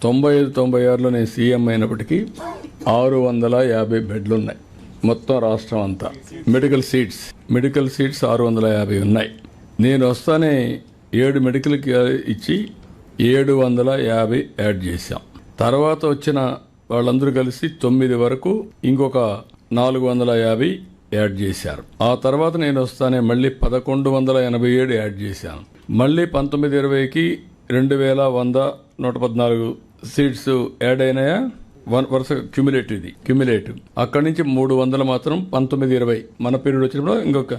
95-96లో నేను సీఎం అయినప్పటికీ 650 బెడ్లు ఉన్నాయి మొత్తం రాష్ట్రం అంతా. మెడికల్ సీట్స్ 650 ఉన్నాయి. నేను వస్తానే 7 మెడికల్కి ఇచ్చి 750 యాడ్ చేశాం. తర్వాత వచ్చిన వాళ్ళందరూ కలిసి 9 వరకు ఇంకొక 450 యాడ్ చేశారు. ఆ తర్వాత నేను వస్తానే మళ్ళీ 1187 యాడ్ చేశాను. మళ్ళీ 19-20కి 2114 సీట్స్ యాడ్ అయినాయా, వరుస క్యుములేటివ్. అక్కడి నుంచి 300 మాత్రం 19-20 మన పీరియడ్ వచ్చినప్పుడు ఇంకొక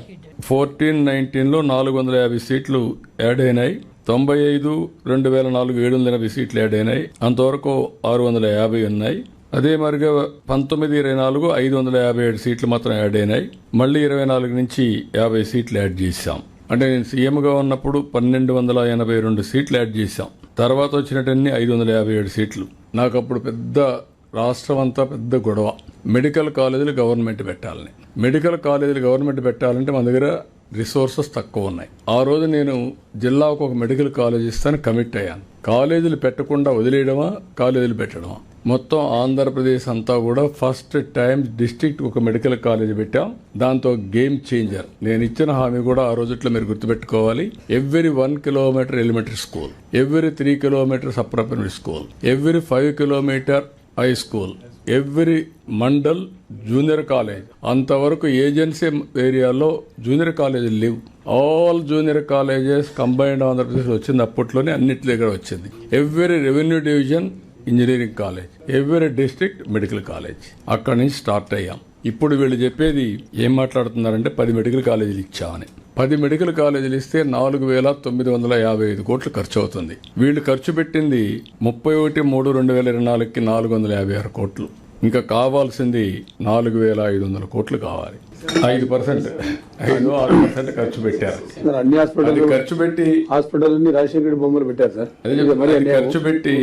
14-19లో 450 సీట్లు యాడ్ అయినాయి. 95 2004 780 సీట్లు యాడ్ అయినాయి. అంతవరకు 650 ఉన్నాయి. అదే మరిగా 19-24 557 సీట్లు మాత్రం యాడ్ అయినాయి. మళ్ళీ 24 నుంచి 50 సీట్లు యాడ్ చేశాం. అంటే నేను సీఎంగా ఉన్నప్పుడు 1282 సీట్లు యాడ్ చేశాం. తర్వాత వచ్చినట్టన్నీ 557 సీట్లు. నాకు అప్పుడు పెద్ద రాష్ట్రం అంతా పెద్ద గొడవ. మెడికల్ కాలేజీలు గవర్నమెంట్ పెట్టాలంటే మన దగ్గర రిసోర్సెస్ తక్కువ ఉన్నాయి. ఆ రోజు నేను జిల్లాకు ఒక మెడికల్ కాలేజ్ ఇస్తాను కమిట్ అయ్యాను. కాలేజీలు పెట్టకుండా వదిలేయడమా, కాలేజీలు పెట్టడమా? మొత్తం ఆంధ్రప్రదేశ్ అంతా కూడా ఫస్ట్ టైం డిస్ట్రిక్ట్ ఒక మెడికల్ కాలేజ్ పెట్టాం. దాంతో గేమ్ చేంజర్. నేను ఇచ్చిన హామీ కూడా ఆ రోజుట్లో మీరు గుర్తుపెట్టుకోవాలి. Every 1 kilometre elementary school, every 3 kilometres upper primary school, every 5 kilometre high school, every mandal junior college. అంతవరకు ఏజెన్సీ ఏరియాలో జూనియర్ కాలేజీలు లేవు. All junior colleges combined Andhra Pradesh వచ్చింది. అప్పట్లోనే అన్నిటి దగ్గర వచ్చింది. Every revenue division engineering college, every district medical college. అక్కడి నుంచి స్టార్ట్ అయ్యాం. ఇప్పుడు వీళ్ళు చెప్పేది ఏం మాట్లాడుతున్నారంటే 10 మెడికల్ కాలేజీలు ఇచ్చామని. 10 మెడికల్ కాలేజీలు ఇస్తే 4,955 కోట్లు ఖర్చు అవుతుంది. వీళ్ళు ఖర్చు పెట్టింది 31/3/2024కి 456 కోట్లు. ఇంకా కావాల్సింది 4,500 కోట్లు కావాలి. 5% ఖర్చు పెట్టారు. అన్ని హాస్పిటల్ ఖర్చు పెట్టి హాస్పిటల్ రాజశేఖర బొమ్మలు పెట్టారు సార్. ఖర్చు పెట్టి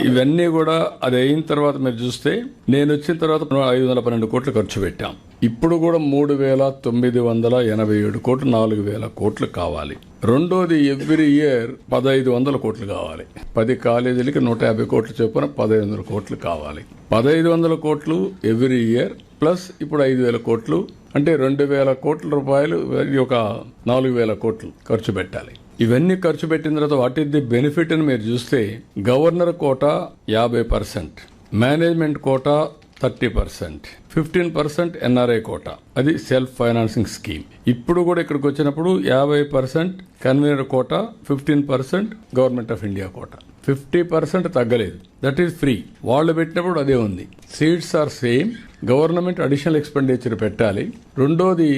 ఇవన్నీ కూడా అది అయిన తర్వాత మీరు చూస్తే నేను వచ్చిన తర్వాత 512 కోట్లు ఖర్చు పెట్టాం. ఇప్పుడు కూడా 3,987 కోట్లు, 4,000 కోట్లు కావాలి. రెండోది ఎవ్రీ ఇయర్ 1,500 కోట్లు కావాలి. 10 కాలేజీలకి 150 కోట్లు చొప్పున 1,500 కోట్లు కావాలి. 1,500 కోట్లు ఎవ్రీ ఇయర్ ప్లస్ ఇప్పుడు 5,000 కోట్లు అంటే 2,000 కోట్ల రూపాయలు, ఒక 4,000 కోట్లు ఖర్చు పెట్టాలి. ఇవన్నీ ఖర్చు పెట్టిన తర్వాత వాట్ ఈస్ ది బెనిఫిట్ అని మీరు చూస్తే governor quota 50%, management quota 30%, 15% NRI quota, అది సెల్ఫ్ ఫైనాన్సింగ్ స్కీమ్. ఇప్పుడు కూడా ఇక్కడికి వచ్చినప్పుడు 50% convenor quota, 15% government of India quota, 50% తగ్గలేదు. That is free. వాళ్ళు పెట్టినప్పుడు అదే ఉంది. Seats are same. Government additional expenditure పెట్టాలి. రెండోది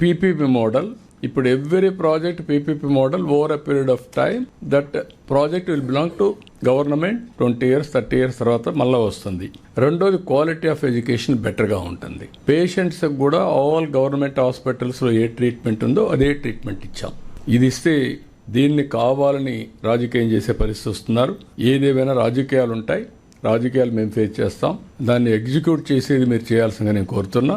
పీపీపీ మోడల్. ఇప్పుడు every project PPP model over a period of time that project will belong to government. 20 years 30 years తర్వాత మళ్ళీ వస్తుంది. రెండోది క్వాలిటీ ఆఫ్ ఎడ్యుకేషన్ బెటర్గా ఉంటుంది. పేషెంట్స్ కూడా ఆల్ గవర్నమెంట్ హాస్పిటల్స్లో ఏ ట్రీట్మెంట్ ఉందో అదే ట్రీట్మెంట్ ఇచ్చాం. ఇది ఇస్తే దీన్ని కావాలని రాజకీయం చేసే పరిస్థితి వస్తున్నారు. ఏదేమైనా రాజకీయాలు ఉంటాయి. రాజకీయాలు మేము ఫేస్ చేస్తాం. దాన్ని ఎగ్జిక్యూట్ చేసేది మీరు చేయాల్సిందిగా నేను కోరుతున్నా.